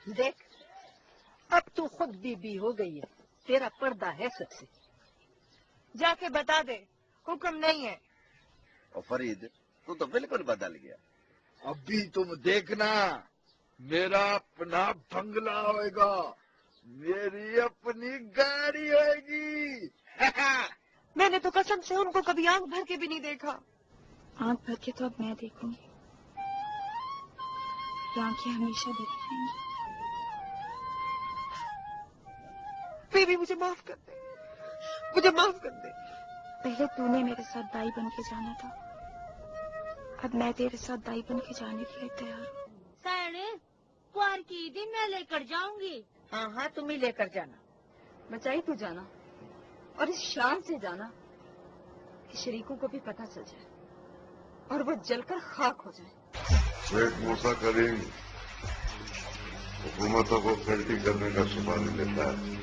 دیکھ اب تو خود بی ہو گئی ہے، تیرا پردہ ہے سب سے. جا کے بتا دے حکم نہیں ہے. اور فرید تو بالکل بدل گیا. ابھی تم دیکھنا میرا اپنا بنگلہ ہوئے گا، میری اپنی گاڑی ہوئے گی. میں نے تو قسم سے ان کو کبھی آنکھ بھر کے بھی نہیں دیکھا. آنکھ بھر کے تو اب میں دیکھوں گی، یہ آنکھیں ہمیشہ دیکھ رہیں گی. بیبی مجھے معاف کر دے، مجھے معاف کر دے. پہلے تو نے میرے ساتھ دائی بن کے جانا تھا، اب میں تیرے ساتھ دائی بن کے جانے کے لیے تیار ہوں. ساڑھے کوار کی دن میں لے کر جاؤں گی. ہاں ہاں تم ہی لے کر جانا. بچائی تو جانا، اور اس شان سے جانا کہ شریکوں کو بھی پتہ چل جائے اور وہ جل کر خاک ہو جائے. شیخ موسیٰ کریم حکومتوں کو کھیلتی کرنے کا سپاری لیتا ہے،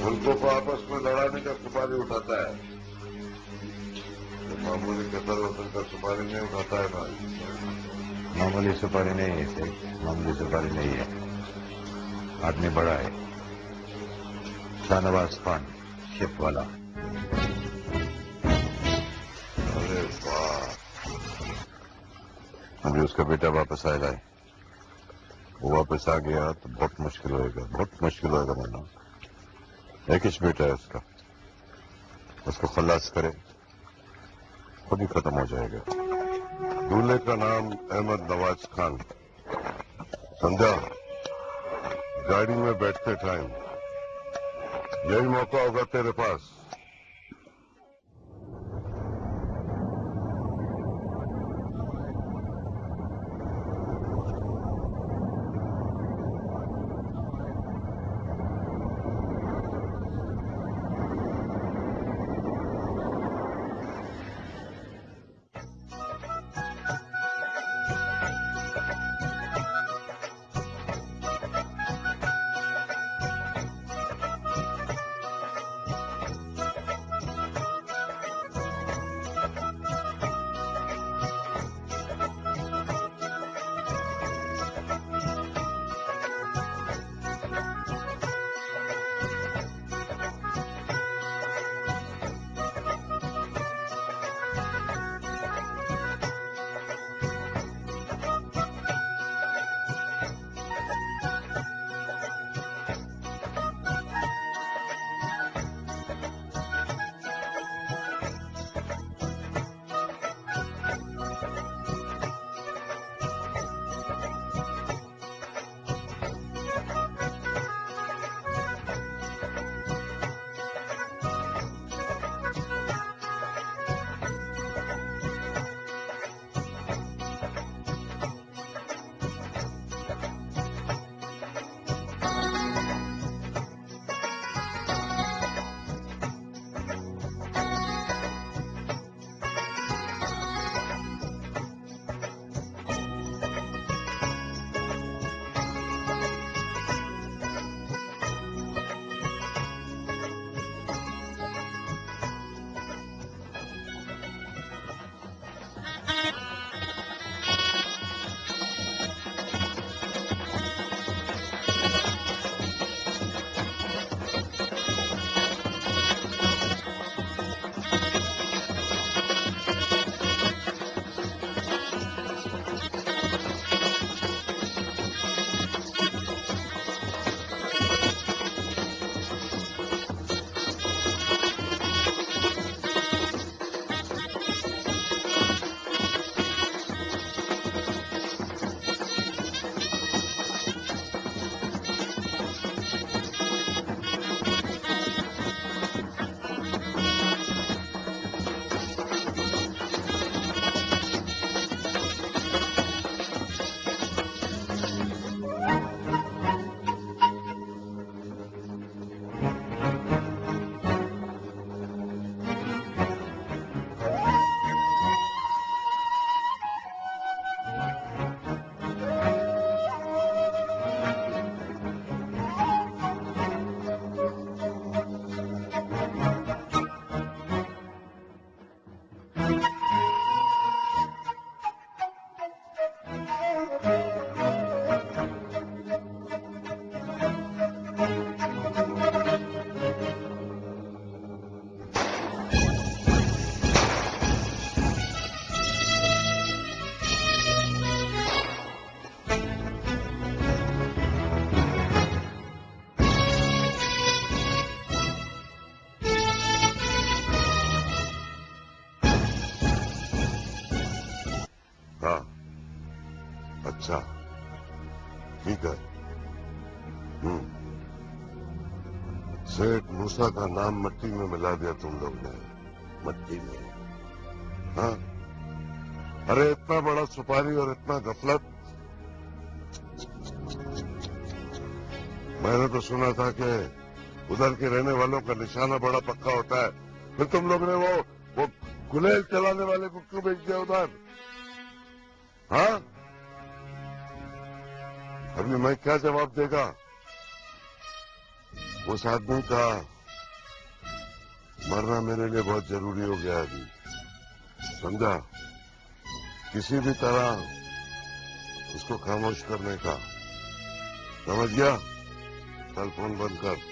ملکوں کو آپس میں لڑانے کا سپاری اٹھاتا ہے، معمولی قتل وطن کا سپاری نہیں اٹھاتا ہے. بھائی معمولی سپاری نہیں ہے، صحیح معمولی سپاری نہیں ہے. آدمی بڑا ہے، شاہ نواز خان شپ والا. ارے واہ، ابھی اس کا بیٹا واپس آئے گا. وہ واپس آ گیا تو بہت مشکل ہوئے گا، بہت مشکل ہوئے گا. میں ایک ہی بیٹا ہے اس کو خلاص کرے خود ہی ختم ہو جائے گا. دولہے کا نام احمد نواز خان. سمجھا؟ گاڑی میں بیٹھتے ٹائم یہی موقع ہوگا تیرے پاس. अच्छा, ठीक है। सेठ मूसा का नाम मट्टी में मिला दिया तुम लोग ने, मट्टी में। हाँ, अरे इतना बड़ा सुपारी और इतना गफलत। मैंने तो सुना था कि उधर के रहने वालों का निशाना बड़ा पक्का होता है, फिर तुम लोग ने वो गुलेल चलाने वाले को क्यों भेज दिया उधर? हाँ, अभी मैं क्या जवाब देगा? उस आदमी का मरना मेरे लिए बहुत जरूरी हो गया अभी, समझा? किसी भी तरह उसको खामोश करने का, समझ गया? चल फोन बंद कर।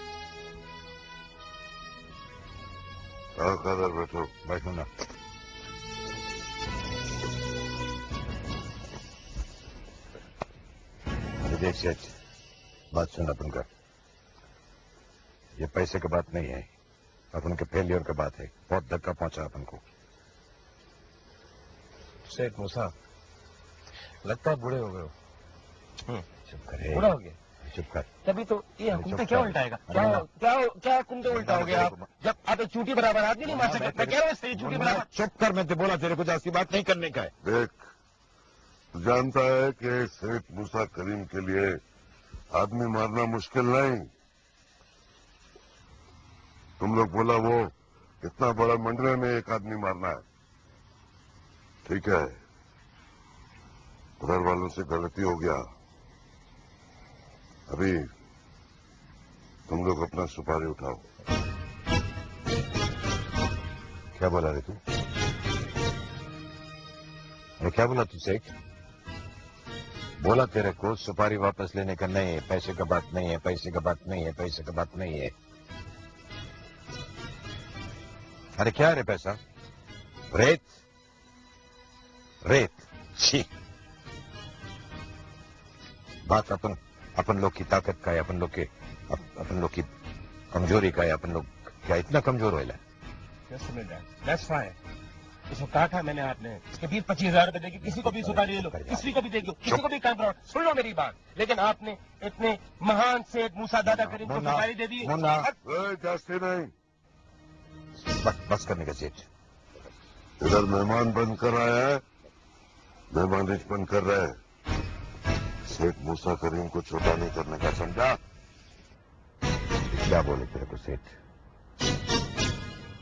कादर बैठो। बैठो ना। देख सेठ, बात सुन अपन का। ये पैसे की बात नहीं है, अपन के फेलियर की बात है। बहुत धक्का पहुंचा अपन को। सेठ मूसा, लगता है बूढ़े हो गए हो। चुप करे। बूढ़ा हो गया? चुप कर। तभी तो ये हुकूमतें क्या उल्टाएगा? क्या हुकूमतें उल्टाओगे आप? जब आप एक चूटी बराबर आदमी नहीं मार सकते। मैं कह रहा हूँ इससे चूटी बराबर। चुप कर, मैं तो बोला तेरे को जास्ती बात नहीं करने का है। देख, तू जानता है कि सेठ मूसा करीम के लिए आदमी मारना मुश्किल नहीं। तुम लोग बोला वो इतना बड़ा मंडरे में एक आदमी मारना है, ठीक है। घर वालों से गलती हो गया। अभी तुम लोग अपना सुपारी उठाओ। क्या बोला रे तू? अरे क्या बोला तू सेठ? बोला तेरे को सुपारी वापस लेने का नहीं है, पैसे का बात नहीं है, पैसे का बात नहीं है, पैसे का बात नहीं है। अरे क्या रे पैसा? रेत रेत, छी। बात अपन लोग की ताकत का है, अपन लोग की कमजोरी का है। अपन लोग क्या इतना कमजोर हो? इसको काटा मैंने, आपने इसके 20-25 रुपए देगी। किसी को भी सुपारी ले लो, किसी को भी दे दो, किसी को भी काम कराओ। सुन लो मेरी बात। लेकिन आपने इतने महान सेठ मूसा दादा करीम को सुपारी दे दी। जास्ती नहीं, बस करने का सेठ। इधर मेहमान बन कर आया है, मेहमानिश बन कर रहे हैं। सेठ मूसा करीम को छोटा नहीं करने का, समझा? क्या बोले तेरे को सेठ?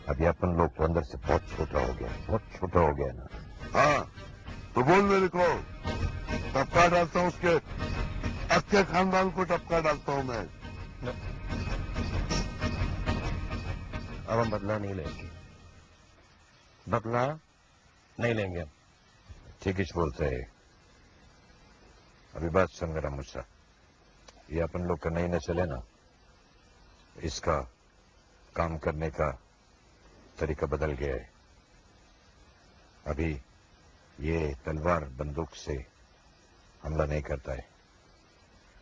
अभी अपन लोग तो अंदर से बहुत छोटा हो गया, बहुत छोटा हो गया ना। हाँ, तो बोल मेरे को, टपका डालता हूँ उसके अच्छे खानदान को, टपका डालता हूँ मैं। अब हम बदला नहीं लेंगे, बदला नहीं लेंगे। ठीक ही बोलते है। अभी बात सुन मेरा मुझसा, ये अपन लोग का नई नस्ल है ना, इसका काम करने का तरीका बदल गया है। अभी ये तलवार बंदूक से हमला नहीं करता है।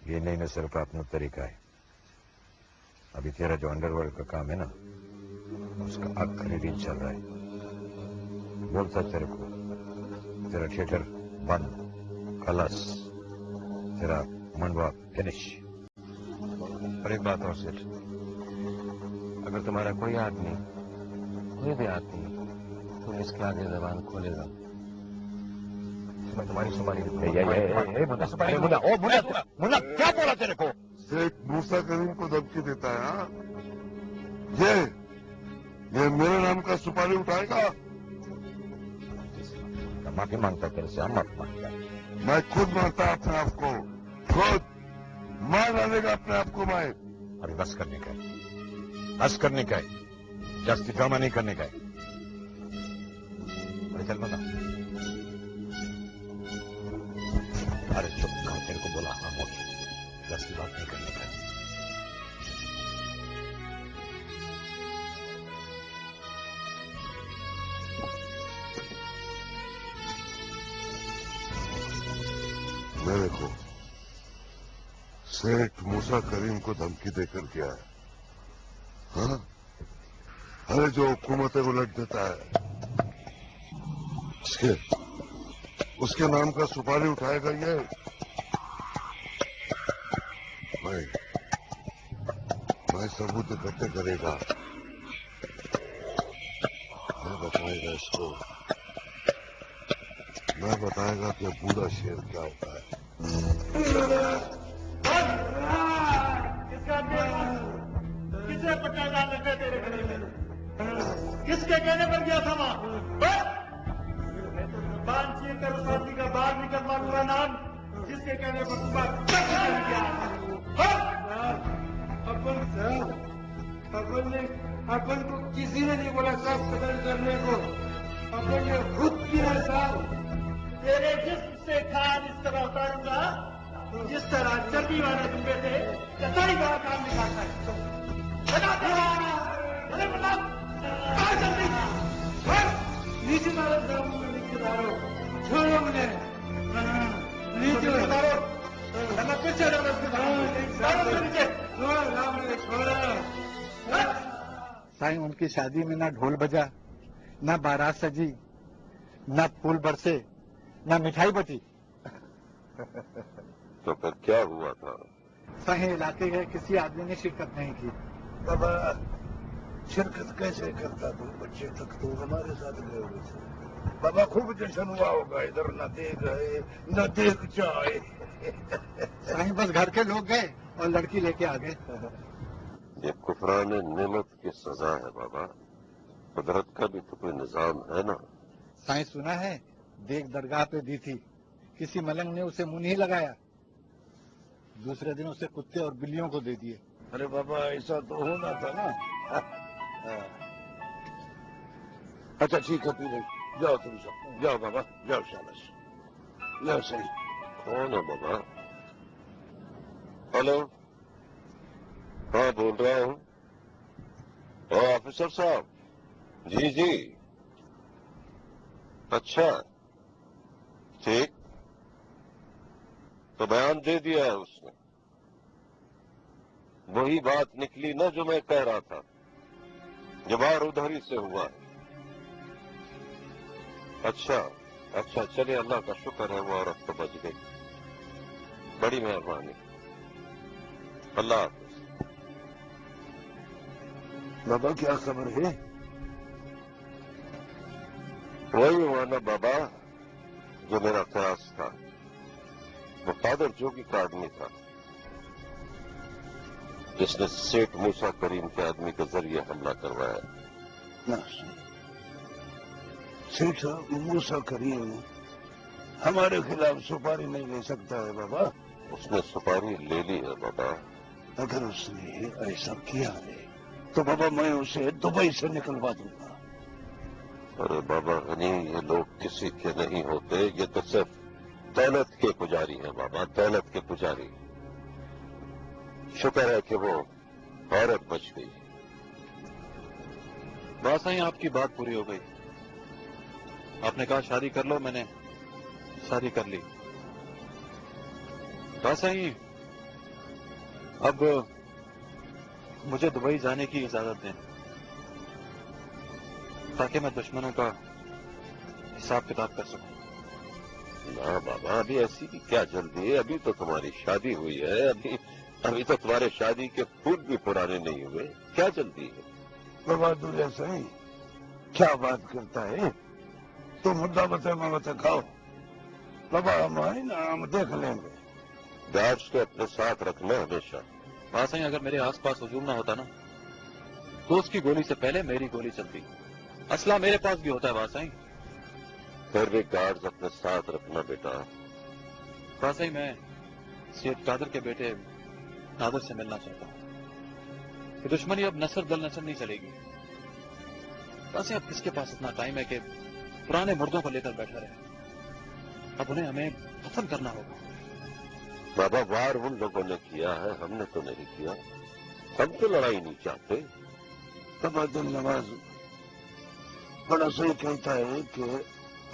ये नई नस्ल का अपना तरीका है। अभी तेरा जो अंडरवर्ल्ड का काम है ना, उसका आखिरी दिन चल रहा है। बोलता तेरे को, तेरा थिएटर बंद, खलास, तेरा मंडवा फिनिश। और एक बात और सेठ, अगर तुम्हारा कोई आदमी, कोई भी आदमी पुलिस के आगे जबान खोलेगा तो मैं तुम्हारी सुपारी मुन्ना, क्या बोला तेरे को? सेठ मूसा करीम को धमकी देता है? हाँ, ये मेरे नाम का सुपारी उठाएगा? माफी मांगता तेरे से, हम माफी मांगता। मैं खुद मारता अपने आप को, खुद मार डालेगा अपने आप को मैं। अभी बस करने का है, बस करने का है, जास्ती ड्रामा नहीं करने का है। अरे चल ना। अरे चुप कर, तेरे को बोला खामोश, जास्ती बात नहीं करने का है। मेरे को सेठ मूसा करीम को धमकी देकर गया है। हाँ, अरे जो हुकूमतें उलट देता है اس کے نام کا سپاری اٹھائے گا یہ میں ثبوت اکٹھے کرے گا، میں بتائے گا اس کو، میں بتائے گا کہ بوڑھا شیر کیا ہوتا ہے۔ کسے پٹا ڈالنے تھے تیرے گھر میں؟ کس کے کہنے پر گیا تھا وہاں؟ بان چیر کر اس آدمی کا باہر نکلوا دوں گا نام جس کے کہنے پر صبح گیا۔ اپن کو کسی نے نہیں بولا سب قتل کرنے کو، اپن نے خود کیا صاحب۔ تیرے جسم سے کھان اس طرح اتاروں گا جس طرح چربی والے ڈبے سے کسائی والا کام نکالتا ہے۔ نیچے ڈالو جاؤں گا، نیچے ڈالو، چھوڑو مجھے، نیچے ڈالو، پیچھے ڈالو، چھوڑو۔ سائیں ان کی شادی میں نہ ڈھول بجا، نہ بارات سجی، نہ پھول برسے، نہ مٹھائی بٹی۔ تو پھر کیا ہوا تھا؟ سائیں علاقے کے کسی آدمی نے شرکت نہیں کی۔ بابا شرکت کیسے کرتا تو بچے تک تو ہمارے ساتھ گئے ہوئے تھے۔ بابا خوب جشن ہوا ہوگا، ادھر نہ دیکھ گئے نہ دیکھ جائے۔ سائیں بس گھر کے لوگ گئے اور لڑکی لے کے آ گئے۔ یہ کفران نعمت کی سزا ہے بابا، قدرت کا بھی تو کوئی نظام ہے نا۔ سائیں سنا ہے دیکھ درگاہ پہ دی تھی، کسی ملنگ نے اسے منہ نہیں لگایا، دوسرے دن اسے کتے اور بلیوں کو دے دیے۔ ارے بابا ایسا تو ہونا تھا نا۔ اچھا ٹھیک ہے پھر جاؤ تم سب، جاؤ بابا جاؤ، شاباش جاؤ۔ صحیح کون ہے بابا؟ ہلو، ہاں بول رہا ہوں۔ آفیسر صاحب، جی جی، اچھا ٹھیک، تو بیان دے دیا ہے اس نے۔ وہی بات نکلی نا جو میں کہہ رہا تھا، جوار ادھر ہی سے ہوا ہے۔ اچھا اچھا، چلے اللہ کا شکر ہے وہ عورت تو بچ گئی، بڑی مہربانی، اللہ حافظ۔ بابا کیا خبر ہے؟ وہی ہوا نا بابا جو میرا قیاس تھا، وہ قادر جوگی کا آدمی تھا جس نے سیٹھ موسیٰ کریم کے آدمی کے ذریعے حملہ کروایا۔ سیٹھ موسیٰ کریم ہمارے خلاف سپاری نہیں لے سکتا ہے بابا۔ اس نے سپاری لے لی ہے بابا۔ اگر اس نے ایسا کیا ہے تو بابا میں اسے دبئی سے نکلوا دوں گا۔ ارے بابا غنی، یہ لوگ کسی کے نہیں ہوتے، یہ تو صرف دولت کے پجاری ہیں بابا، دولت کے پجاری۔ شکر ہے کہ وہ عورت بچ گئی۔ بات صحیح، آپ کی بات پوری ہو گئی۔ آپ نے کہا شادی کر لو، میں نے شادی کر لی۔ بات صحیح، اب مجھے دبئی جانے کی اجازت دیں تاکہ میں دشمنوں کا حساب کتاب کر سکوں۔ نہ بابا، ابھی ایسی کی کیا جلدی ہے؟ ابھی تو تمہاری شادی ہوئی ہے، ابھی تو تمہارے شادی کے پھول بھی پرانے نہیں ہوئے، کیا جلدی ہے؟ بابا دولیا صحیح کیا بات کرتا ہے؟ تو مدعا بتے کھاؤ بابا، ہم آئے نا، ہم دیکھ لیں گے۔ گارڈز کو اپنے ساتھ رکھنا ہمیشہ۔ بات صحیح، اگر میرے آس پاس ہجوم نہ ہوتا نا تو اس کی گولی سے پہلے میری گولی چلتی۔ اسلحہ میرے پاس بھی ہوتا ہے بات صحیح، پھر بھی گارڈز اپنے ساتھ رکھنا بیٹا۔ بات صحیح، میں سید قادر کے بیٹے نادر سے ملنا چاہتا ہوں۔ یہ دشمنی اب نسل دل نسل نہیں چلے گی۔ بات صحیح، اب کس کے پاس اتنا ٹائم ہے کہ پرانے مردوں کو لے کر بیٹھا رہے؟ اب انہیں ہمیں دفن کرنا ہوگا۔ بابا وار ان لوگوں نے کیا ہے، ہم نے تو نہیں کیا، ہم تو لڑائی نہیں چاہتے۔ بابا دل نواز بڑا صحیح کہتا ہے کہ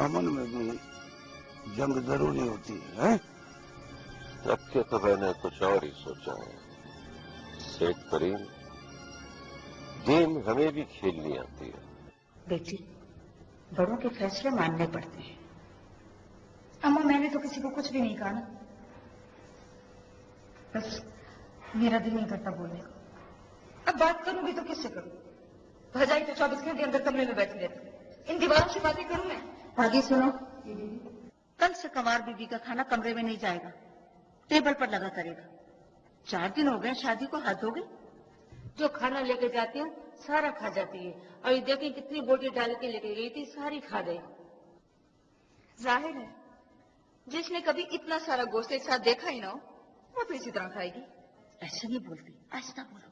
امن میں بھی جنگ ضروری ہوتی ہے۔ اب کے تو میں نے کچھ اور ہی سوچا ہے سیٹھ کریم، گیم ہمیں بھی کھیلنی آتی ہے۔ بیٹی، بڑوں کے فیصلے ماننے پڑتے ہیں، अम्मा मैंने तो किसी को कुछ भी नहीं कहा ना, बस मेरा दिल नहीं करता बोलने को। अब बात करूंगी तो किससे करूं? भजाई तो 24 घंटे अंदर कमरे में बैठी रहती, इन दीवारों से बातें करूं मैं? आगे सुनो, कल से कंवार बीबी का खाना कमरे में नहीं जाएगा, टेबल पर लगा करेगा। 4 दिन हो गए शादी को, हद हो गई। जो खाना लेके जाती हूँ सारा खा जाती है, और ये देखिए कितनी बोटी डाल के लेके गई थी, सारी खा गई। जाहिर है जिसने कभी इतना सारा गोश्त एक साथ देखा ही ना हो, वो तो इसी तरह खाएगी। ऐसे नहीं बोलती, ऐसा बोलो।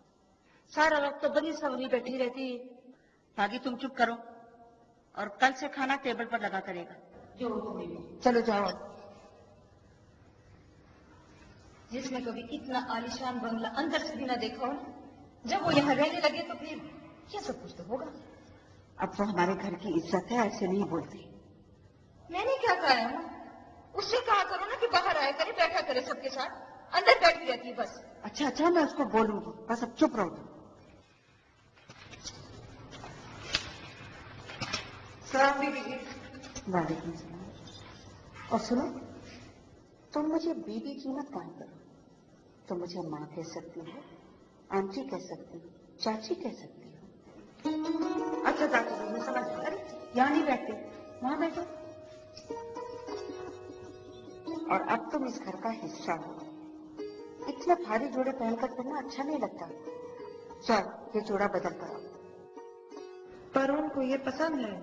सारा वक्त तो बनी सवरी बैठी रहती है। बाकी तुम चुप करो, और कल से खाना टेबल पर लगा करेगा। चलो जाओ। जिसने कभी इतना आलीशान बंगला अंदर से भी ना देखा हो, जब वो यहाँ रहने लगे तो फिर ये सब कुछ तो होगा। अब तो हमारे घर की इज्जत है, ऐसे नहीं बोलती। मैंने क्या कहा है माँ? उससे कहा करो ना कि बाहर आया करे, बैठा करे सबके साथ, अंदर बैठी रहती है बस। अच्छा अच्छा, मैं उसको बोलूंगी, बस अब चुप रहो। सलाम बीबी जी। वालेकुम सलाम। और सुनो, तुम मुझे बीबी की मत कहा करो, तुम मुझे माँ कह सकती हो, आंटी कह सकती हो, चाची कह सकती हो। अच्छा चाची जी, मैं समझ गई। अरे यहाँ नहीं बैठते, वहां बैठो। और अब तुम इस घर का हिस्सा हो, इतने भारी जोड़े पहनकर फिरना अच्छा नहीं लगता। चल ये जोड़ा बदल कर आओ। पर उनको ये पसंद है।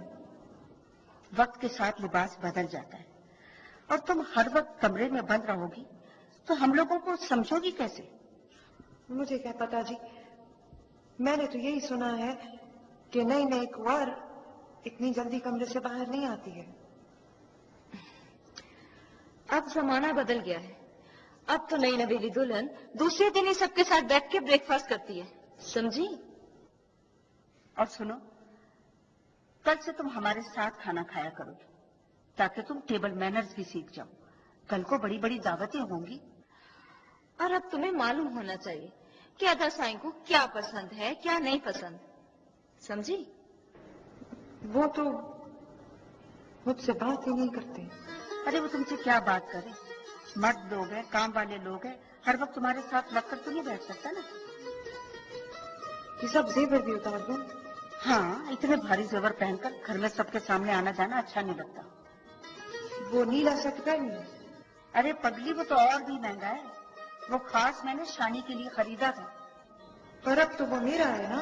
वक्त के साथ लिबास बदल जाता है, और तुम हर वक्त कमरे में बंद रहोगी तो हम लोगों को समझोगी कैसे? मुझे क्या पता जी, मैंने तो यही सुना है कि नई नई कुंवर इतनी जल्दी कमरे से बाहर नहीं आती है। अब जमाना बदल गया है, अब तो नई नवेली दुल्हन दूसरे दिन ही सबके साथ बैठ के ब्रेकफास्ट करती है, समझी? और सुनो, कल से तुम हमारे साथ खाना खाया करोगे, ताकि तुम टेबल मैनर्स भी सीख जाओ। कल को बड़ी बड़ी दावतें होंगी। और अब तुम्हें मालूम होना चाहिए कि अदा साईं को क्या पसंद है, क्या नहीं पसंद, समझी? वो तो मुझसे बात ही नहीं करते। अरे वो तुमसे क्या बात करे, मर्द लोग हैं, काम वाले लोग हैं, हर वक्त तुम्हारे साथ लगकर तो नहीं बैठ सकता ना। ये सब जेवर भी उतार दो। हाँ, इतने भारी जेवर पहनकर घर में सबके सामने आना जाना अच्छा नहीं लगता। वो नीला सेट पहनिए। अरे पगली, वो तो और भी महंगा है, वो खास मैंने शानी के लिए खरीदा था। पर अब तो वो मेरा है ना।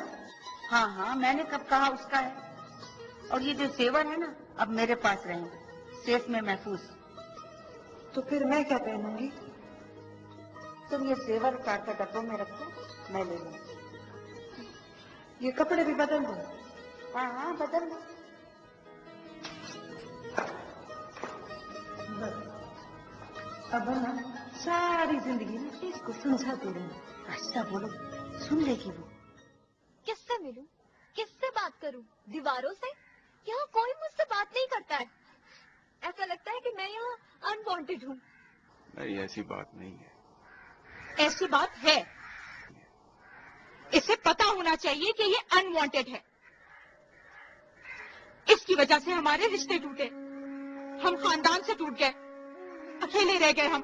हाँ हाँ, मैंने कब कहा उसका है। और ये जो जेवर है ना, अब मेरे पास रहेंगे, सेफ में महफूज। तो फिर मैं क्या पहनूंगी? तुम ये जेवर उतार कर डब्बों में रखो, मैं ले लूंगी। ये कपड़े भी बदल दो। हाँ हाँ, बदल दो। अब ना सारी जिंदगी में इसको समझाती रहना। ऐसा बोलो, सुन लेगी वो। किससे मिलूं, किससे बात करूं? दीवारों से? यहाँ कोई मुझसे बात नहीं करता है। ऐसा लगता है कि मैं यहाँ अनवांटेड हूँ। नहीं, ऐसी बात नहीं है। ऐसी बात है। इसे पता होना चाहिए कि ये अनवांटेड है। इसकी वजह से हमारे रिश्ते टूटे, हम खानदान से टूट गए, अकेले रह गए हम।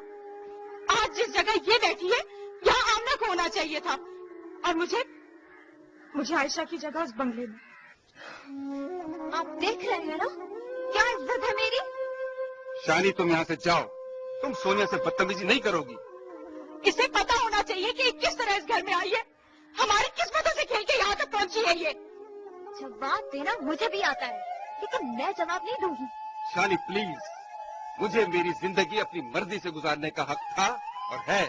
आज जिस जगह ये बैठी है, यहाँ आमना को होना चाहिए था, और मुझे आयशा की जगह उस बंगले में। आप देख रहे हैं ना क्या इज्जत है मेरी। शानी, तुम यहाँ से जाओ, तुम सोनिया से बदतमीजी नहीं करोगी। इसे पता होना चाहिए कि किस तरह इस घर में आई है, हमारी किस्मतों से खेल के यहाँ तक पहुंची है ये। जवाब देना मुझे भी आता है, लेकिन मैं जवाब नहीं दूंगी। शानी प्लीज, मुझे मेरी जिंदगी अपनी मर्जी से गुजारने का हक था और है।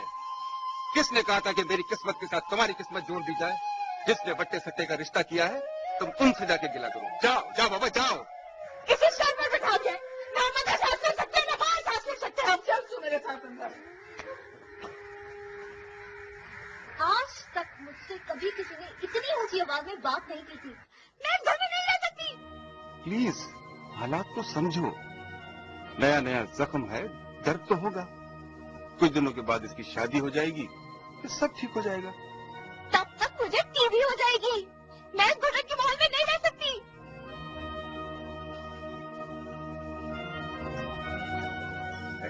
किसने कहा था कि मेरी किस्मत के साथ तुम्हारी किस्मत जोड़ दी जाए? जिसने बट्टे सट्टे का रिश्ता किया है, तुम उनसे जाके गिला करो। जाओ जाओ बाबा, जाओ। इसे सर पर बिठा के ना अंदर सांस ले सकते, ना बाहर सांस ले सकते। हम चल मेरे साथ अंदर। आज तक मुझसे कभी किसी ने इतनी ऊंची आवाज में बात नहीं की थी। मैं घर में नहीं रह सकती। प्लीज हालात को समझो। नया नया जख्म है, दर्द तो होगा। कुछ दिनों के बाद इसकी शादी हो जाएगी, फिर सब ठीक हो जाएगा। तब तक मुझे टीबी हो जाएगी। मैं इस घुटन के माहौल में नहीं रह सकती।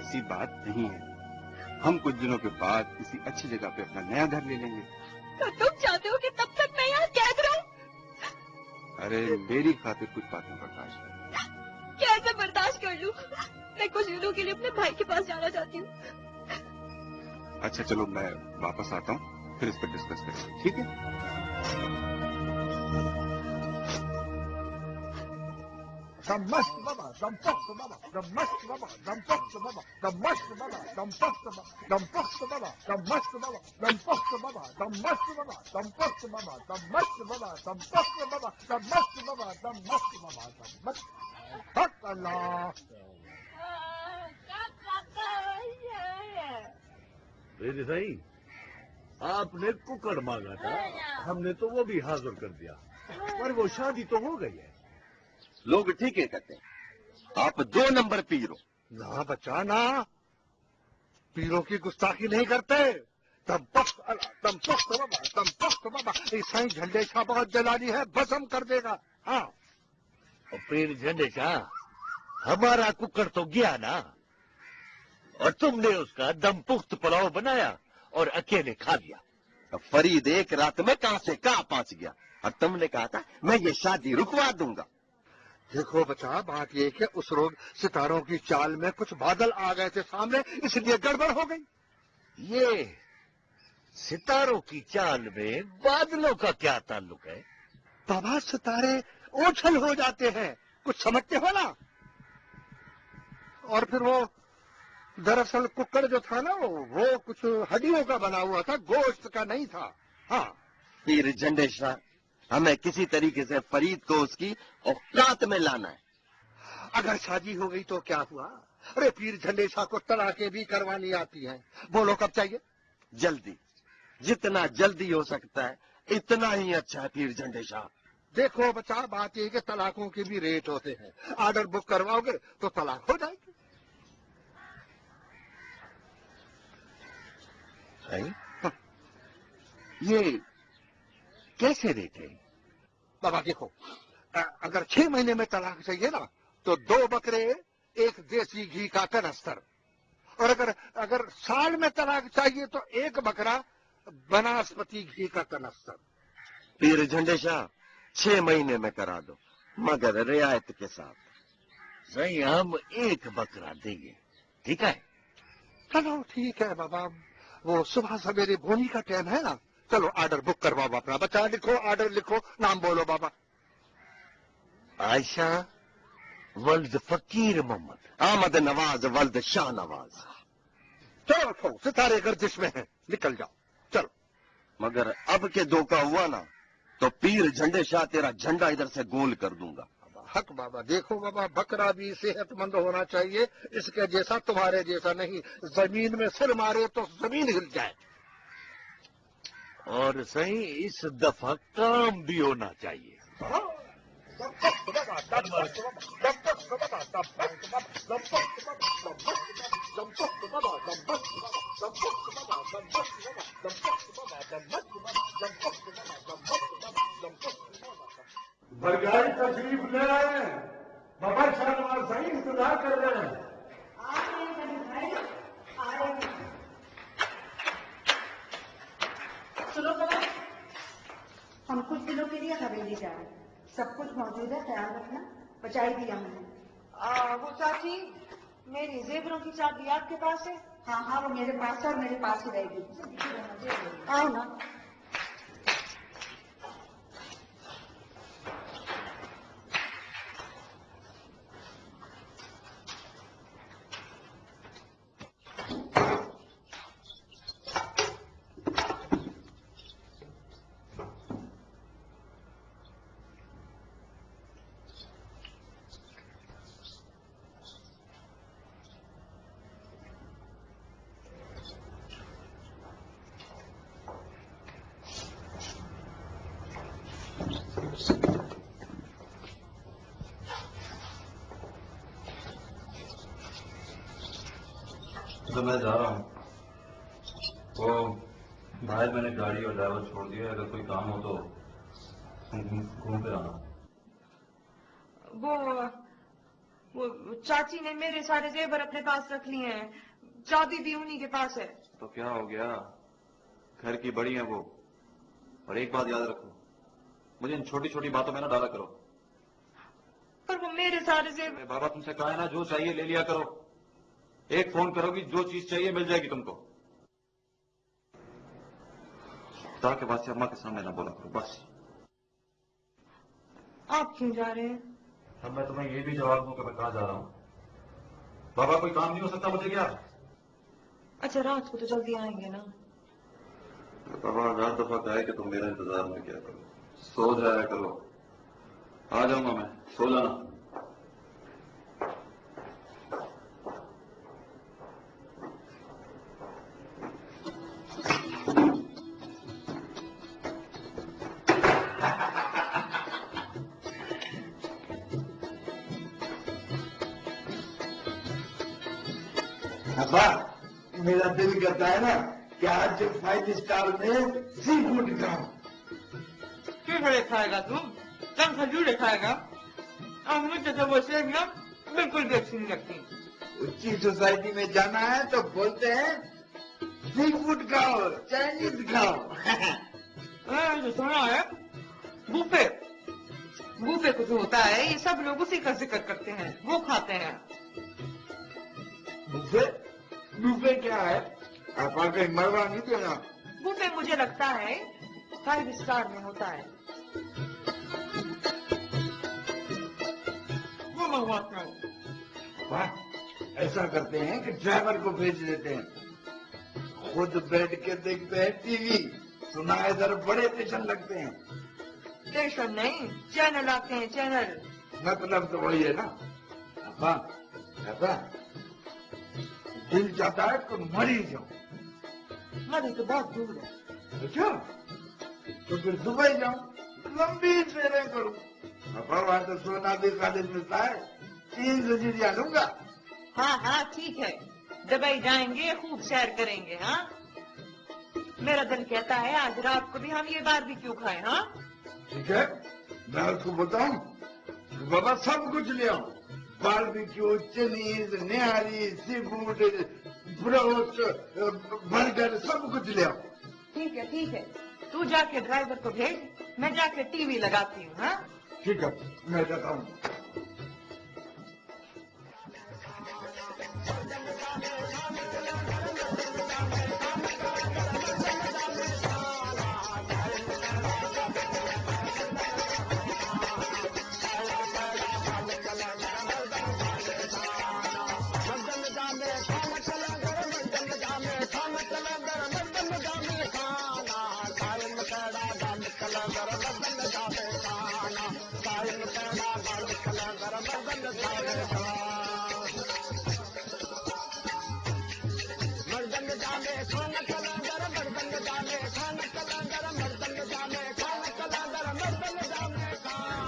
ایسی بات نہیں ہے، ہم کچھ دنوں کے بعد کسی اچھی جگہ پہ اپنا نیا گھر لے لیں گے۔ تو تم چاہتے ہو کہ تب تک میں یہاں قید رہوں؟ ارے میری خاطر کچھ باتیں برداشت کر۔ کیسے برداشت کر لوں؟ میں کچھ دنوں کے لیے اپنے بھائی کے پاس جانا چاہتی ہوں۔ اچھا چلو میں واپس آتا ہوں، پھر اس پر ڈسکس کریں گے، ٹھیک ہے؟ Damashq Baba, Dampocht Baba, Damashq Baba, Dampocht Baba, Damashq Baba, Dampocht Baba, Dampocht Baba, Damashq Baba, Dampocht Baba, Damashq Baba, Dampocht Baba, Damashq Baba, Dampocht Baba, Damashq Baba, Damashq Baba, Damashq Hak Allah. میری صحیح آپ نے ککڑ مانگا تھا، ہم نے تو وہ بھی حاضر کر دیا، پر وہ شادی تو ہو گئی ہے۔ لوگ ٹھیک ہے کہتے ہیں، آپ 2 نمبر پیر ہو۔ نہ بچا نہ، پیروں کی گستاخی نہیں کرتے۔ دمپخت بابا، دمپخت بابا، عیسائی جھنڈے شاہ بہت جلالی ہے، بزم کر دے گا۔ ہاں اور پیر جھنڈے شاہ، ہمارا ککڑ تو گیا نا، اور تم نے اس کا دم پخت پلاؤ بنایا اور اکیلے کھا لیا۔ فرید ایک رات میں کہاں سے کہاں پہنچ گیا، اور تم نے کہا تھا میں یہ شادی رکوا دوں گا۔ دیکھو بچا، بات یہ کہ اس روز ستاروں کی چال میں کچھ بادل آ گئے تھے سامنے، اس لیے گڑبڑ ہو گئی۔ یہ ستاروں کی چال میں بادلوں کا کیا تعلق ہے؟ بابا ستارے اوچھل ہو جاتے ہیں، کچھ سمجھتے ہو نا۔ اور پھر وہ دراصل ککڑ جو تھا نا وہ کچھ ہڈیوں کا بنا ہوا تھا، گوشت کا نہیں تھا۔ ہاں پیر جھنڈے شاہ، ہمیں کسی طریقے سے فرید کو اس کی اوقات میں لانا ہے۔ اگر شادی ہو گئی تو کیا ہوا؟ ارے پیر جھنڈے شاہ کو طلاقیں بھی کروانی آتی ہیں۔ بولو کب چاہیے؟ جلدی، جتنا جلدی ہو سکتا ہے اتنا ہی اچھا ہے پیر جھنڈے شاہ۔ دیکھو بچا، بات یہ کہ طلاقوں کے بھی ریٹ ہوتے ہیں، آرڈر بک کرواؤ گے تو طلاق ہو جائے گی۔ یہ کیسے ریٹ ہے؟ بابا دیکھو، اگر 6 مہینے میں طلاق چاہیے نا تو 2 بکرے، 1 دیسی گھی کا کنستر، اور اگر سال میں طلاق چاہیے تو 1 بکرا بناسپتی گھی کا کنستر۔ پیر جھنڈے شاہ 6 مہینے میں کرا دو، مگر رعایت کے ساتھ۔ نہیں، ہم 1 بکرا دیں گے، ٹھیک ہے؟ چلو ٹھیک ہے بابا، وہ صبح سویرے بونی کا ٹائم ہے نا، چلو آرڈر بک کرواؤ اپنا۔ بچہ لکھو، آرڈر لکھو، نام بولو بابا۔ عائشہ ولد فقیر محمد، احمد نواز ولد شاہ نواز۔ چلو اٹھو، ستارے گردش میں ہیں، نکل جاؤ، چلو۔ مگر اب کے دھوکا ہوا نا تو پیر جھنڈے شاہ تیرا جھنڈا ادھر سے گول کر دوں گا۔ حق بابا، دیکھو بابا، بکرا بھی صحت مند ہونا چاہیے، اس کے جیسا تمہارے جیسا نہیں، زمین میں سر مارے تو زمین ہل جائے۔ اور صحیح اس دفعہ کام بھی ہونا چاہیے۔ بھرجائی تشریف لے رہے ہیں، بابا شاہ نواز صحیح انتظار کر رہے ہیں۔ سنو بابا، ہم کچھ دنوں کے لیے حویلی جا رہے ہیں، سب کچھ موجود ہے، خیال رکھنا، بچائی دیا ہم نے۔ وہ چاچی، میری زیوروں کی چابی آپ کے پاس ہے؟ ہاں ہاں، وہ میرے پاس ہے اور میرے پاس ہی رہے گی۔ آؤ نا۔ تو میں جا رہا ہوں، وہ باہر میں نے گاڑی اور ڈرائیور چھوڑ دیا، اگر کوئی کام ہو تو گھوم پھر آنا۔ وہ वो चाची ने मेरे सारे जेवर अपने पास रख लिए हैं, चाबी भी उन्हीं के पास है। तो क्या हो गया, घर की बड़ी है वो। और एक बात याद रखो, मुझे इन छोटी छोटी बातों में ना डाला करो। पर वो मेरे सारे जेवर। बाबा तुमसे कहा है ना, जो चाहिए ले लिया करो। एक फोन करोगी, जो चीज चाहिए मिल जाएगी तुमको। खुदा के वास्ते अम्मा के सामने ना बोला करो बस। आप क्यों जा रहे हैं? अब मैं तुम्हें ये भी जवाब दूं कि मैं कहाँ जा रहा हूँ? बाबा कोई काम नहीं हो सकता मुझे क्या? अच्छा रात को तो जल्दी आएंगे ना? बाबा 1000 दफा कहे कि तुम मेरा इंतजार में क्या करो, सो जाया करो। आ जाऊंगा मैं, सो जाना। अब्बा मेरा दिल करता है ना कि आज 5 स्टार में सी फूड खाऊं। क्या खाएगा तू? कम खजूर खाएगा? और मुझे तो वो सेवियां बिल्कुल भी अच्छी नहीं लगती। उच्ची सोसाइटी में जाना है तो बोलते हैं सी फूड खाओ, चाइनीज खाओ। जो सुना है बूफे, बूफे कुछ होता है, ये सब लोग उसी का जिक्र करते हैं, वो खाते हैं। बूफे? बूफे क्या है? आप कहीं मरवा नहीं देना। बूफे मुझे लगता है 5 स्टार में होता है। वो मंगवाता हूँ। वाह, ऐसा करते हैं कि ड्राइवर को भेज देते हैं, खुद बैठ के देखते हैं टीवी। सुना है इधर बड़े स्टेशन लगते हैं। स्टेशन नहीं, चैनल आते हैं, चैनल। मतलब तो वही है ना। अब्बा, अब्बा, दिल चाहता है तो मर ही जाओ। मरी तो बहुत दूर है। अच्छा, तो फिर दुबई जाओ, लंबी सैरें करूं। अब्बा वहां तो सोना भी खाली मिलता है, 3 रजीजिया लूंगा। हाँ हाँ ठीक है, दुबई जाएंगे, खूब सैर करेंगे। हाँ मेरा दिल कहता है आज रात को भी हम ये बारबेक्यू खाएं। हाँ ठीक है, मैं उसको बताऊं बाबा सब कुछ ले आओ, बारबेक्यू, चाइनीज, निहारी, सी फूड, ब्रोस्ट, बर्गर, सब कुछ ले आओ। ठीक है, तू जाके ड्राइवर को भेज, मैं जाके टीवी लगाती हूँ। हाँ ठीक है, मैं जाता हूँ।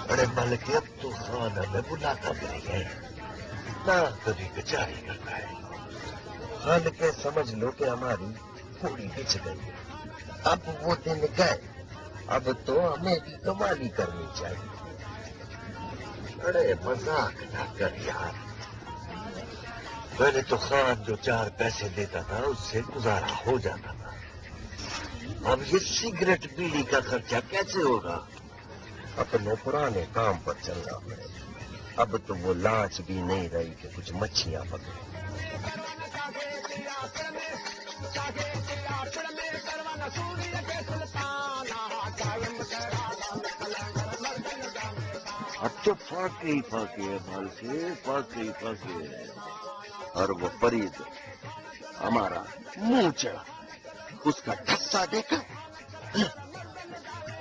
बड़े मालिक अब तो खाना में बुलाता भी नहीं है, ना कभी बेचारी करता है। खान के समझ लो कि हमारी पूरी बिछ गई। अब वो दिन गए, अब तो हमें भी कमाली करनी चाहिए। बड़े मजाक ना कर यार, पहले तो खान जो 4 पैसे देता था उससे गुजारा हो जाता था। अब ये सिगरेट बीड़ी का खर्चा कैसे होगा? अपने पुराने काम पर चलना पड़ेगा। अब तो वो लाच भी नहीं रही कि कुछ मच्छियां पकड़े। अब तो फाके ही फाके है माल से, फाके ही फाके है। और वो फरीद हमारा मुंह चढ़ा, उसका ठस्सा देखा,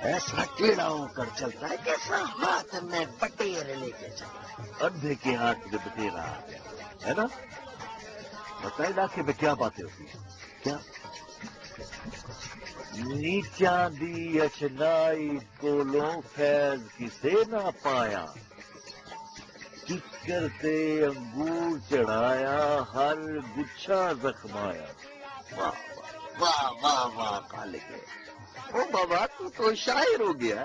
ऐसा टेढ़ा होकर चलता है कैसा हाथ में बटेर लेके चला। अंधे के हाथ में बटेरा है ना। बताए इलाके में क्या बातें होती है? क्या नीचा दी अशनाई कोलों फैज किसे ना पाया, किकर से अंगूर चढ़ाया हर गुच्छा जख्माया। वाह वाह वाह वाह खालिक है। ओ बाबा तू तो शायर हो गया।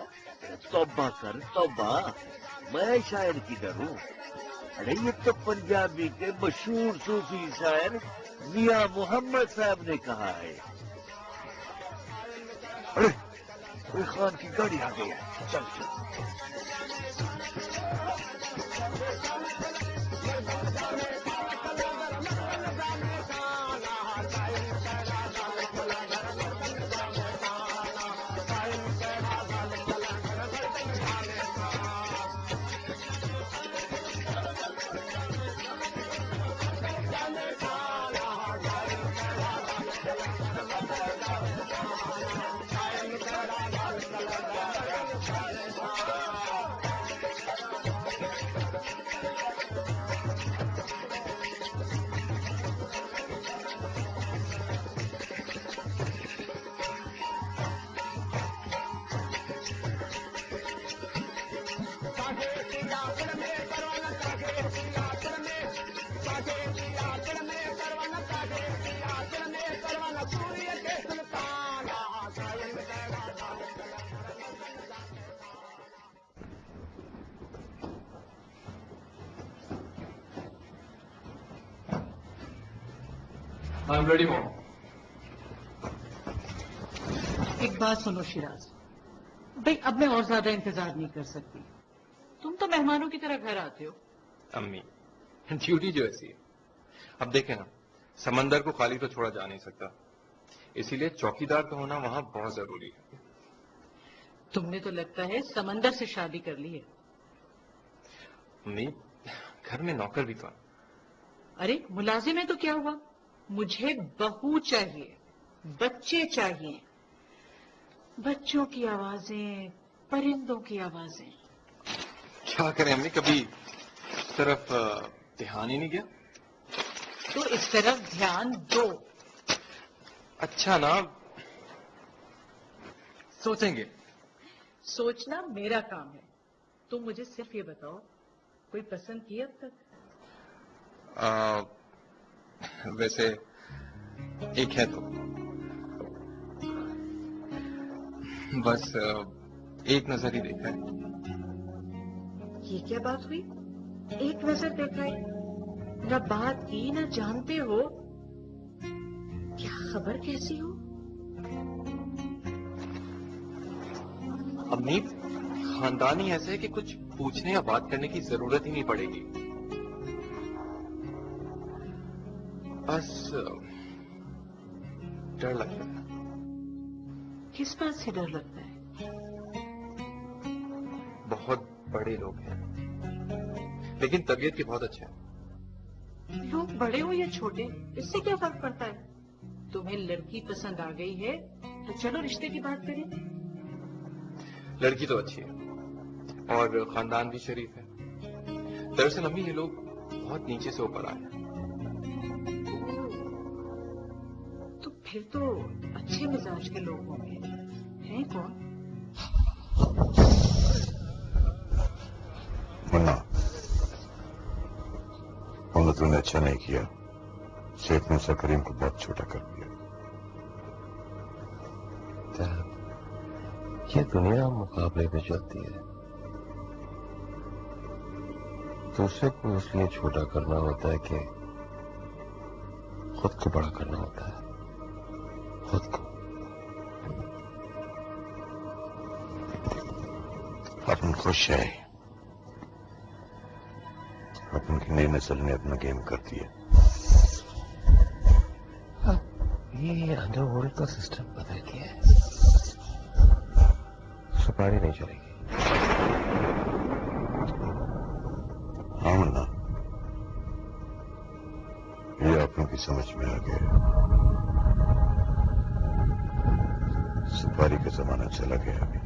तौबा कर तौबा, मैं शायर किधर हूँ? अरे ये तो पंजाबी के मशहूर सूफी शायर मियां मोहम्मद साहब ने कहा है। अरे खान की गाड़ी आ गई है, चल चल। I'm ready, Mom. एक बात सुनो शिराज भाई, अब मैं और ज्यादा इंतजार नहीं कर सकती। तुम तो मेहमानों की तरह घर आते हो। अम्मी, ड्यूटी जो ऐसी है। अब देखें ना, समंदर को खाली तो छोड़ा जा नहीं सकता, इसीलिए चौकीदार का होना वहां बहुत जरूरी है। तुमने तो लगता है समंदर से शादी कर ली है। अम्मी, घर में नौकर भी था। अरे मुलाजिम है तो क्या हुआ, मुझे बहू चाहिए, बच्चे चाहिए, बच्चों की आवाजें, परिंदों की आवाजें। क्या करें अम्मी, कभी इस तरफ ध्यान ही नहीं गया। तो इस तरफ ध्यान दो। अच्छा ना, सोचेंगे। सोचना मेरा काम है। तुम मुझे सिर्फ ये बताओ, कोई पसंद की अब तक? वैसे एक है तो, बस एक नजर ही देखा है। ये क्या बात हुई, एक नजर देखा है? न बात की, न जानते हो, क्या खबर कैसी हो? अम्मी, खानदान ही ऐसे है कि कुछ पूछने या बात करने की जरूरत ही नहीं पड़ेगी। बस डर लगता है। किस बात से डर लगता है? बहुत बड़े लोग हैं, लेकिन तबीयत के बहुत अच्छे हैं। लोग बड़े हो या छोटे, इससे क्या फर्क पड़ता है? तुम्हें लड़की पसंद आ गई है तो चलो रिश्ते की बात करें। लड़की तो अच्छी है और खानदान भी शरीफ है। दरअसल अम्मी, ये लोग बहुत नीचे से ऊपर आए हैं। तो फिर तो अच्छे मिजाज के लोग होंगे। हैं कौन? मुन्ना, उन्होंने तूने अच्छा नहीं किया, शेख मूसा करीम को बहुत छोटा कर दिया। ये दुनिया मुकाबले में चलती है, दूसरे को इसलिए छोटा करना होता है कि खुद को बड़ा करना होता है। खुद को। अपन खुश है, अपन की नई नस्ल ने अपना गेम कर दिया। ये अंडरवर्ल्ड का सिस्टम बदल गया है, सुपारी नहीं चलेगी। हाँ मुन्ना, ये अपन की समझ में आ गया। सुपारी का जमाना चला गया अभी।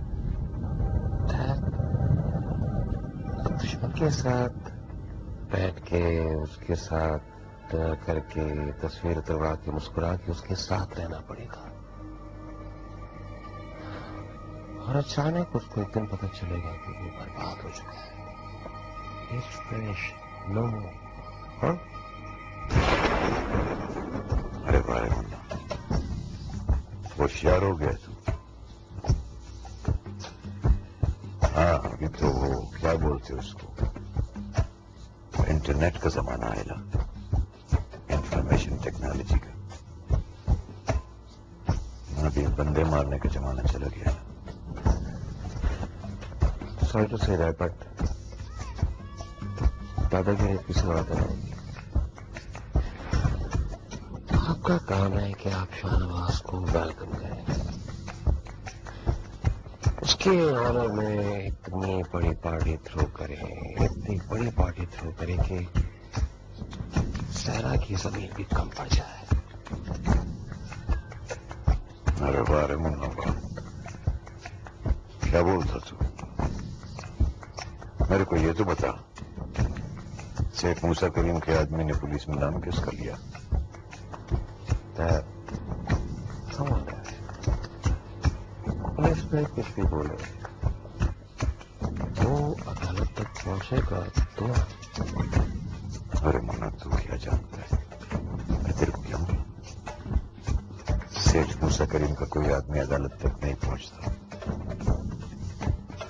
दुश्मन के साथ बैठ के, उसके साथ करके, तस्वीर उतरवा के, मुस्कुरा के उसके साथ रहना पड़ेगा। और अचानक उसको एक दिन पता चलेगा कि वो बर्बाद हो चुका है। It's finished. No more. हाँ? अरे भाई मुन्ना, होशियार हो गया तू। हाँ, अभी तो वो क्या बोलते उसको, इंटरनेट का जमाना आएगा, इंफॉर्मेशन टेक्नोलॉजी का। अभी बंदे मारने का जमाना चला गया। Sorry to say that, but दादागिरी की जरूरत है। आपका काम है कि आप शाहनवाज को वेलकम करें, उसके ऑनर में इतनी बड़ी पार्टी थ्रो करें, इतनी बड़ी पार्टी थ्रो करें कि सहरा की जमीन भी कम पड़ जाए। अरे वाह रे मुन्ना वाह, क्या बोलता तू? मेरे को ये तो बता, शेख मूसा करीम के आदमी ने पुलिस में नाम किसका लिया? पुलिस में कुछ भी बोले, वो अदालत तक पहुंचेगा तो। अरे मुन्ना, तू क्या जानता है? मैं तेरे को क्या हूं? शेख मूसा करीम का कोई आदमी अदालत तक नहीं पहुंचता।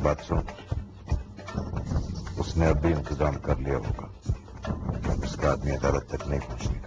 बात सुन, उसने अब भी इंतजाम कर लिया होगा, उसका आदमी अदालत तक नहीं पहुंचने।